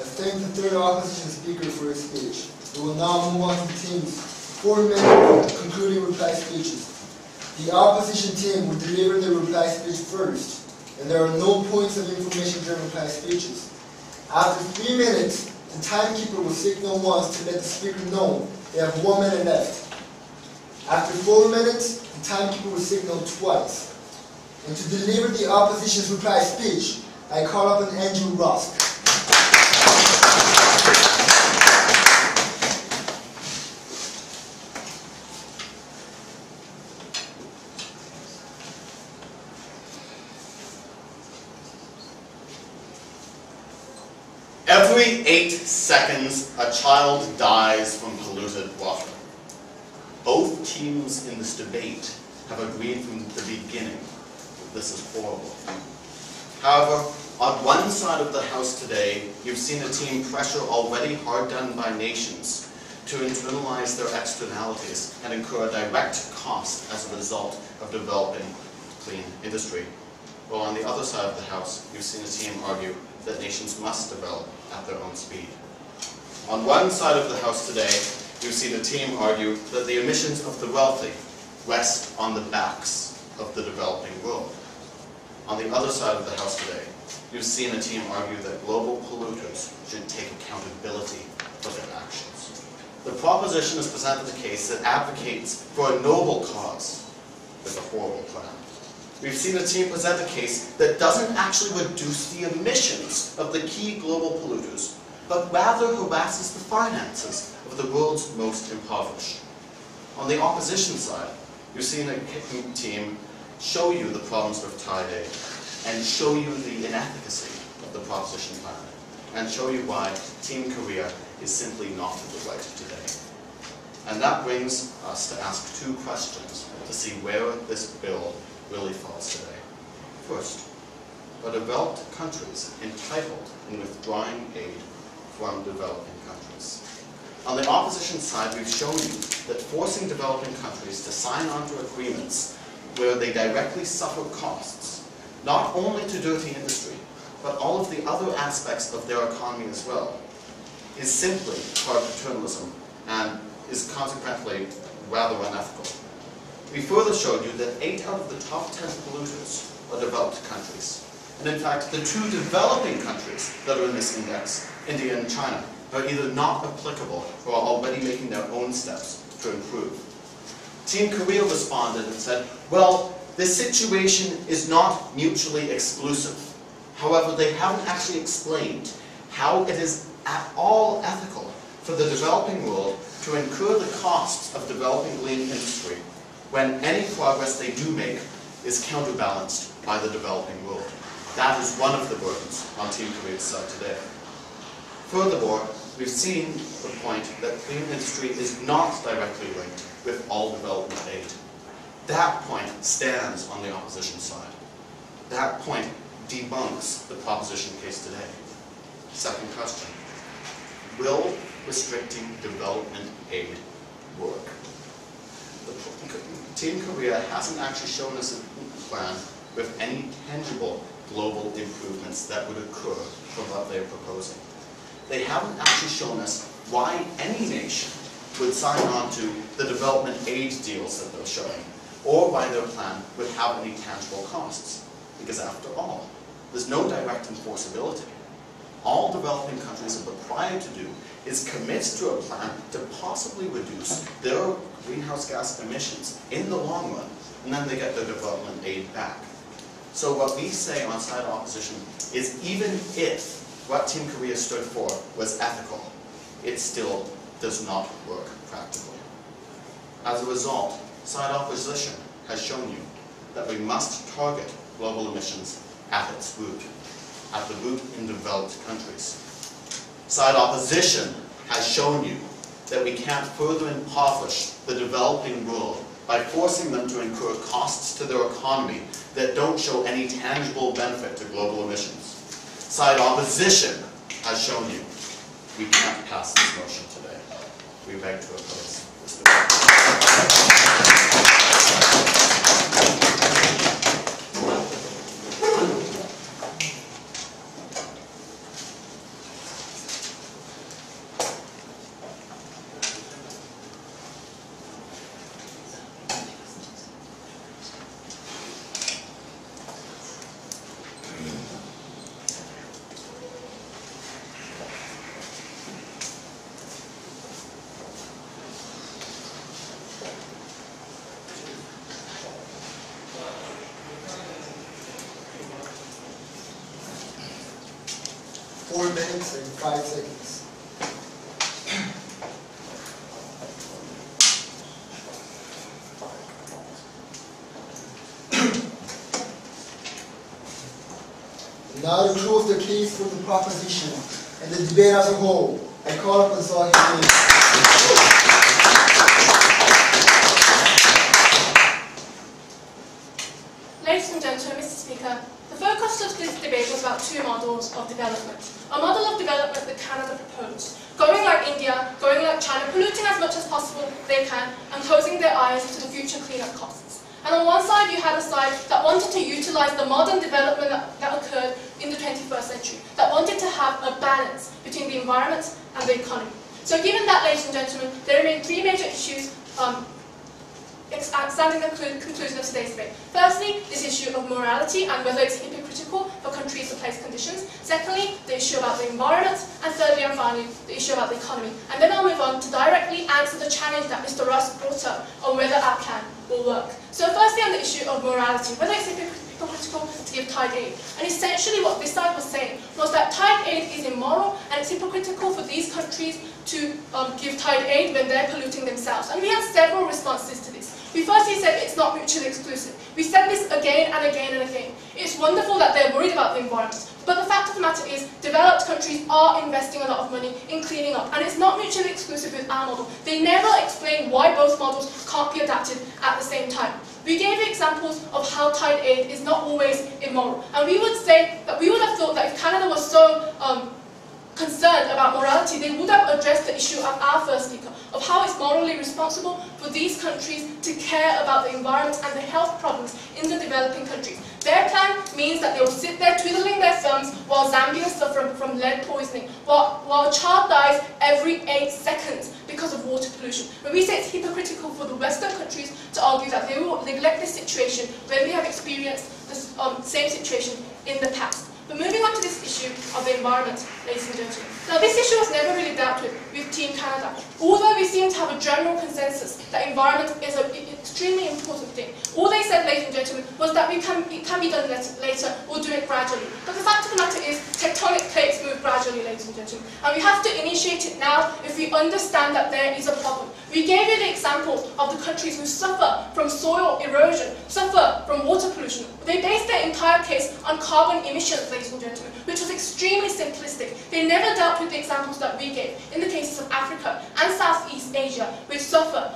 I thank the third opposition speaker for his speech. We will now move on to the team's 4-minute concluding reply speeches. The opposition team will deliver their reply speech first, and there are no points of information during reply speeches. After 3 minutes, the timekeeper will signal once to let the speaker know they have 1 minute left. After 4 minutes, the timekeeper will signal twice. And to deliver the opposition's reply speech, I call up on Andrew Rosk. Every 8 seconds, a child dies from polluted water. Both teams in this debate have agreed from the beginning that this is horrible. However, on one side of the House today, you've seen a team pressure already hard done by nations to internalize their externalities and incur a direct cost as a result of developing clean industry. While on the other side of the House, you've seen a team argue that nations must develop at their own speed. On one side of the House today, you've seen a team argue that the emissions of the wealthy rest on the backs of the developing world. On the other side of the House today, you've seen a team argue that global polluters should take accountability for their actions. The proposition has presented a case that advocates for a noble cause with a horrible plan. We've seen a team present a case that doesn't actually reduce the emissions of the key global polluters, but rather harasses the finances of the world's most impoverished. On the opposition side, you've seen a team show you the problems with tide aid, and show you the inefficacy of the proposition plan, and show you why Team Korea is simply not to the right today. And that brings us to ask 2 questions to see where this bill really falls today. First, are developed countries entitled in withdrawing aid from developing countries? On the opposition side, we've shown you that forcing developing countries to sign on to agreements where they directly suffer costs, not only to dirty industry, but all of the other aspects of their economy as well, is simply hard paternalism and is consequently rather unethical. We further showed you that 8 out of the top 10 polluters are developed countries. And in fact, the 2 developing countries that are in this index, India and China, are either not applicable or are already making their own steps to improve. Team Korea responded and said, well, this situation is not mutually exclusive. However, they haven't actually explained how it is at all ethical for the developing world to incur the costs of developing green industry when any progress they do make is counterbalanced by the developing world. That is one of the burdens on Team Korea's side today. Furthermore, we've seen the point that clean industry is not directly linked with all development aid. That point stands on the opposition side. That point debunks the proposition case today. Second question, will restricting development aid work? Team Korea hasn't actually shown us a plan with any tangible global improvements that would occur from what they're proposing. They haven't actually shown us why any nation would sign on to the development aid deals that they're showing, or why their plan would have any tangible costs. Because after all, there's no direct enforceability. All developing countries are required to do is commit to a plan to possibly reduce their greenhouse gas emissions in the long run, and then they get their development aid back. So what we say on side opposition is even if what Team Korea stood for was ethical, it still does not work practically. As a result, side opposition has shown you that we must target global emissions at its root, at the root in developed countries. Side opposition has shown you that we can't further impoverish the developing world by forcing them to incur costs to their economy that don't show any tangible benefit to global emissions. Side opposition has shown you we can't pass this motion today. We beg to oppose this debate. 4 minutes and 5 seconds. Now to close the case for the proposition and the debate as a whole, I call upon Sahih. Ladies and gentlemen, Mr. Speaker, the focus of this debate was about 2 models of development. A model of development that Canada proposed, going like India, going like China, polluting as much as possible they can, and closing their eyes to the future cleanup costs. And on one side, you had a side that wanted to utilize the modern development that occurred in the 21st century, that wanted to have a balance between the environment and the economy. So given that, ladies and gentlemen, there remain 3 major issues standing the conclusion of today's debate. Firstly, this issue of morality and whether it's hypocritical for countries to place conditions. Secondly, the issue about the environment. And thirdly and finally, the issue about the economy. And then I'll move on to directly answer the challenge that Mr. Russ brought up on whether our plan will work. So firstly, on the issue of morality, whether it's hypocritical to give tide aid. And essentially what this side was saying was that tide aid is immoral and it's hypocritical for these countries to give tide aid when they're polluting themselves. And we had several responses to this. We firstly said it's not mutually exclusive. We said this again and again and again. It's wonderful that they're worried about the environment, but the fact of the matter is developed countries are investing a lot of money in cleaning up, and it's not mutually exclusive with our model. They never explain why both models can't be adapted at the same time. We gave examples of how tide aid is not always immoral, and we would say that we would have thought that if Canada was so concerned about morality, they would have addressed the issue of our first speaker, of how it's morally responsible for these countries to care about the environment and the health problems in the developing countries. Their plan means that they will sit there twiddling their thumbs while Zambia suffers from lead poisoning, while a child dies every 8 seconds because of water pollution. When we say it's hypocritical for the Western countries to argue that they will neglect this situation when we have experienced this same situation in the past. But moving on to this issue of the environment, ladies and gentlemen. Now this issue was never really dealt with Team Canada. Although we seem to have a general consensus that environment is an extremely important thing. All they said, ladies and gentlemen, was that it can be done later, we'll do it gradually. But the fact of the matter is, tectonic plates move gradually, ladies and gentlemen. And we have to initiate it now if we understand that there is a problem. We gave you the example of the countries who suffer from soil erosion, suffer from water pollution. They based their entire case on carbon emissions, ladies and gentlemen, which was extremely simplistic. They never dealt with the examples that we gave in the cases of Africa and Southeast Asia, which suffer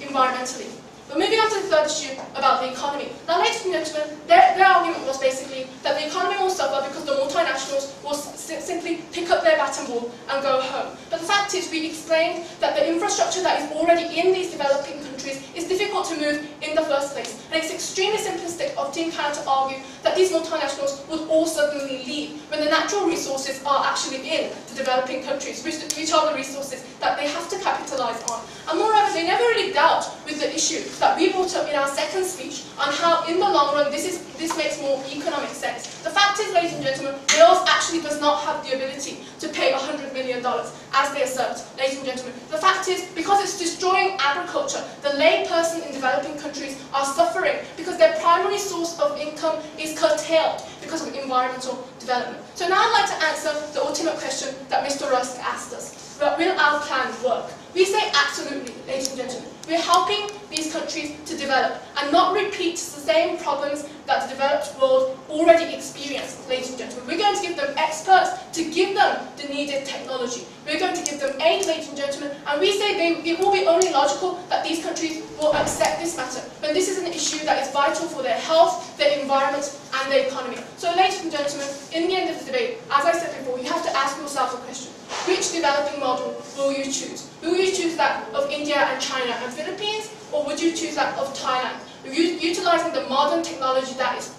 environmentally. But moving on to the third issue about the economy. Now, ladies and gentlemen, their argument was basically that the economy will suffer because the multinationals will simply pick up their bat and ball and go home. But the fact is, we explained that the infrastructure that is already in these developing countries is difficult to move in the first place. And it's extremely simplistic of Team Canada to argue that these multinationals would all suddenly leave when the natural resources are actually in the developing countries, which are the resources that they have to capitalise on. And moreover, they never really dealt with the issue that we brought up in our second speech on how, in the long run, this makes more economic sense. The fact is, ladies and gentlemen, Wales actually does not have the ability to pay $100 million, as they assert, ladies and gentlemen. The fact is, because it's destroying agriculture, the lay person in developing countries are suffering because their primary source of income is curtailed because of environmental development. So now I'd like to answer the ultimate question that Mr. Rusk asked us. Will our plan work? We say absolutely, ladies and gentlemen. We're helping these countries to develop and not repeat the same problems that the developed world already experienced, ladies and gentlemen. We're going to give them experts to give them the needed technology. We're going to give them aid, ladies and gentlemen, and we say it will be only logical that these countries will accept this matter when this is an issue that is vital for their health, their environment, and their economy. So, ladies and gentlemen, in the end of the debate, as I said before, you have to ask yourself a question. Which developing model will you choose? Will you choose that of India and China and Philippines, or would you choose that of Thailand? Utilizing the modern technology that is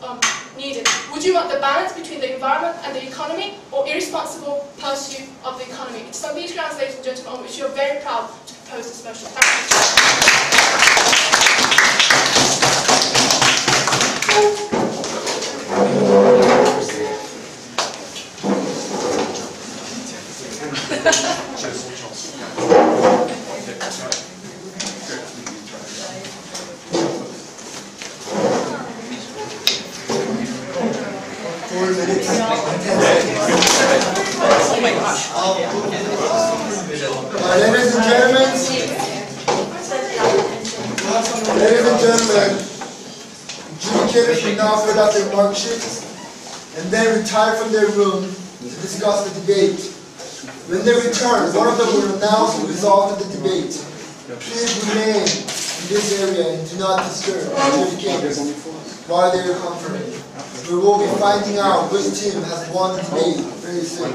needed. Would you want the balance between the environment and the economy, or irresponsible pursuit of the economy? It's on these grounds, ladies and gentlemen, on which you're very proud to propose this motion. Thank Four minutes and 10 seconds. my gosh. Ladies and gentlemen, adjudicators will now fill out their mark sheets and then retire from their room to discuss the debate. When they return, one of them will announce the result of the debate. Please remain in this area and do not disturb the adjudicators while they are conferring. We will be finding out which team has won the debate very soon.